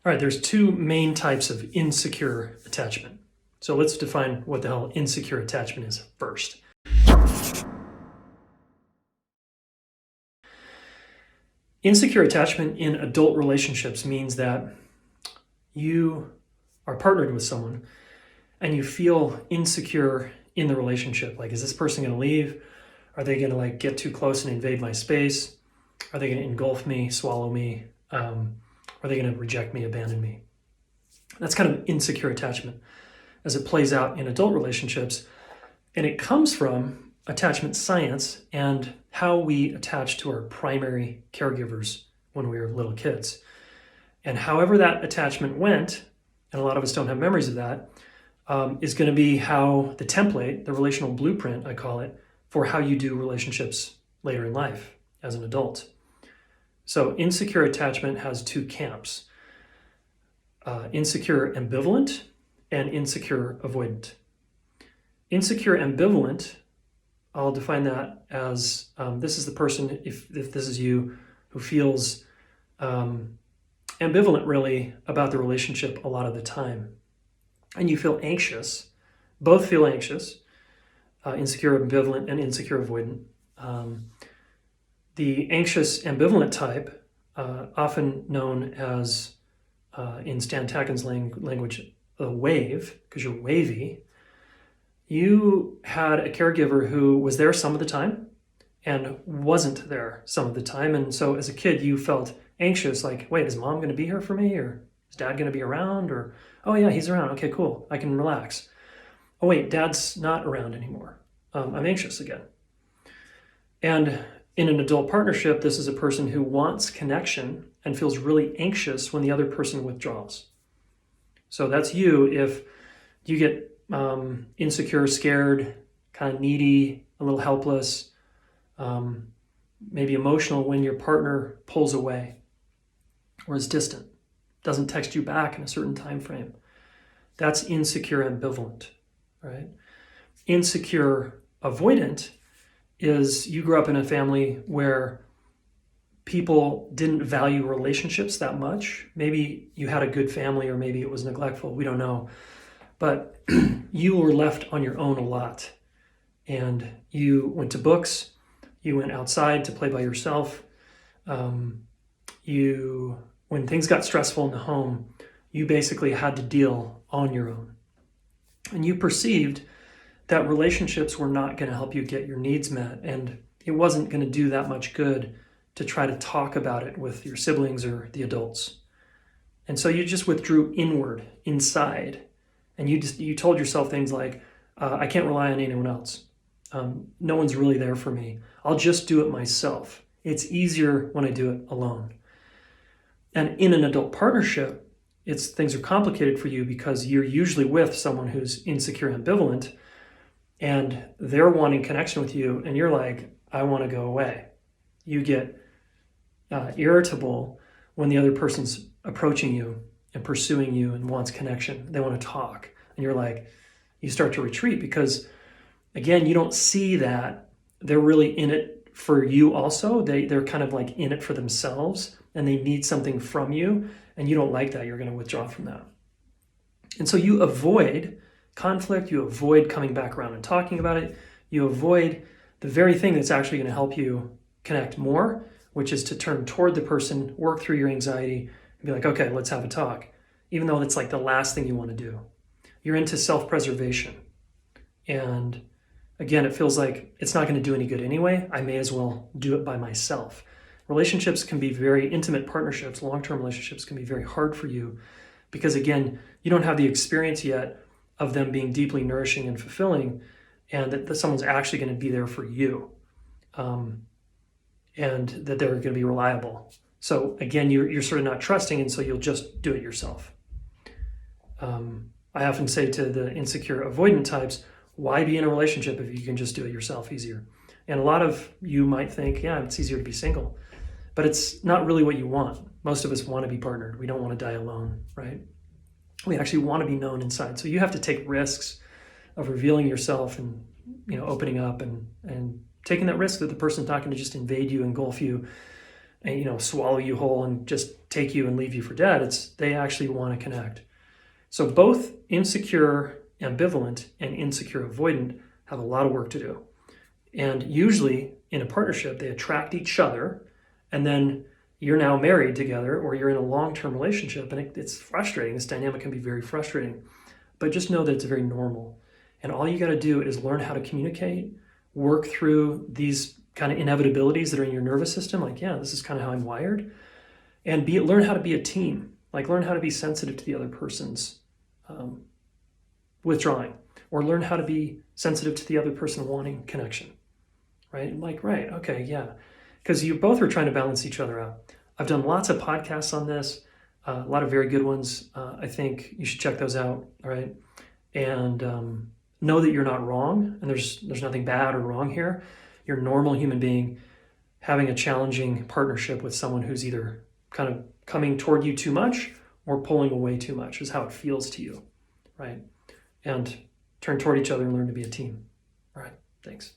All right, there's two main types of insecure attachment. So let's define what the hell insecure attachment is first. Insecure attachment in adult relationships means that you are partnered with someone and you feel insecure in the relationship. Like, is this person going to leave? Are they going to get too close and invade my space? Are they going to engulf me, swallow me? Are they going to reject me, abandon me? That's kind of insecure attachment as it plays out in adult relationships. And it comes from attachment science and how we attach to our primary caregivers when we were little kids. And however that attachment went, and a lot of us don't have memories of that, is going to be how the template, the relational blueprint, I call it, for how you do relationships later in life as an adult. So insecure attachment has two camps, insecure ambivalent and insecure avoidant. Insecure ambivalent, I'll define that as this is the person, if this is you, who feels ambivalent really about the relationship a lot of the time. And you feel anxious, both feel anxious, insecure ambivalent and insecure avoidant. The anxious ambivalent type, often known as, in Stan Tatkin's language, a wave, because you're wavy. You had a caregiver who was there some of the time and wasn't there some of the time. And so as a kid, you felt anxious, like, wait, is mom going to be here for me? Or is dad going to be around? Or, oh yeah, he's around. Okay, cool. I can relax. Oh wait, dad's not around anymore. I'm anxious again. And in an adult partnership, this is a person who wants connection and feels really anxious when the other person withdraws. So that's you if you get insecure, scared, kind of needy, a little helpless, maybe emotional when your partner pulls away or is distant, doesn't text you back in a certain time frame. That's insecure ambivalent, right? Insecure avoidant is you grew up in a family where people didn't value relationships that much. Maybe you had a good family or maybe it was neglectful, we don't know. But you were left on your own a lot. And you went to books, you went outside to play by yourself. When things got stressful in the home, you basically had to deal on your own. And you perceived that relationships were not going to help you get your needs met, and it wasn't going to do that much good to try to talk about it with your siblings or the adults. And so you just withdrew inward, inside, and you told yourself things like, I can't rely on anyone else. No one's really there for me. I'll just do it myself. It's easier when I do it alone. And in an adult partnership, things are complicated for you because you're usually with someone who's insecure ambivalent, and they're wanting connection with you, and you're like, I want to go away. You get irritable when the other person's approaching you and pursuing you and wants connection. They want to talk. And you're like, you start to retreat because, again, you don't see that they're really in it for you also. They're kind of like in it for themselves and they need something from you, and you don't like that. You're going to withdraw from that. And so you avoid conflict, you avoid coming back around and talking about it, you avoid the very thing that's actually going to help you connect more, which is to turn toward the person, work through your anxiety, and be like, okay, let's have a talk, even though it's like the last thing you want to do. You're into self-preservation. And again, it feels like it's not going to do any good anyway. I may as well do it by myself. Relationships can be very intimate partnerships, long-term relationships can be very hard for you because, again, you don't have the experience yet of them being deeply nourishing and fulfilling, and that someone's actually going to be there for you, and that they're going to be reliable. So again, you're sort of not trusting, and so you'll just do it yourself. I often say to the insecure avoidant types, why be in a relationship if you can just do it yourself easier? And a lot of you might think, yeah, it's easier to be single, but it's not really what you want. Most of us want to be partnered. We don't want to die alone, right? We actually want to be known inside. So you have to take risks of revealing yourself and, opening up and taking that risk that the person's not going to just invade you, engulf you, and swallow you whole and just take you and leave you for dead. It's they actually want to connect. So both insecure ambivalent and insecure avoidant have a lot of work to do. And usually in a partnership, they attract each other, and then you're now married together or you're in a long-term relationship, and it's frustrating. This dynamic can be very frustrating, but just know that it's very normal. And all you got to do is learn how to communicate, work through these kind of inevitabilities that are in your nervous system. Like, yeah, this is kind of how I'm wired. And learn how to be a team. Like, learn how to be sensitive to the other person's withdrawing, or learn how to be sensitive to the other person wanting connection, right? Like, right, okay, yeah. Because you both are trying to balance each other out. I've done lots of podcasts on this, a lot of very good ones. I think you should check those out, all right? And know that you're not wrong, and there's nothing bad or wrong here. You're a normal human being having a challenging partnership with someone who's either kind of coming toward you too much or pulling away too much is how it feels to you, right? And turn toward each other and learn to be a team. All right, thanks.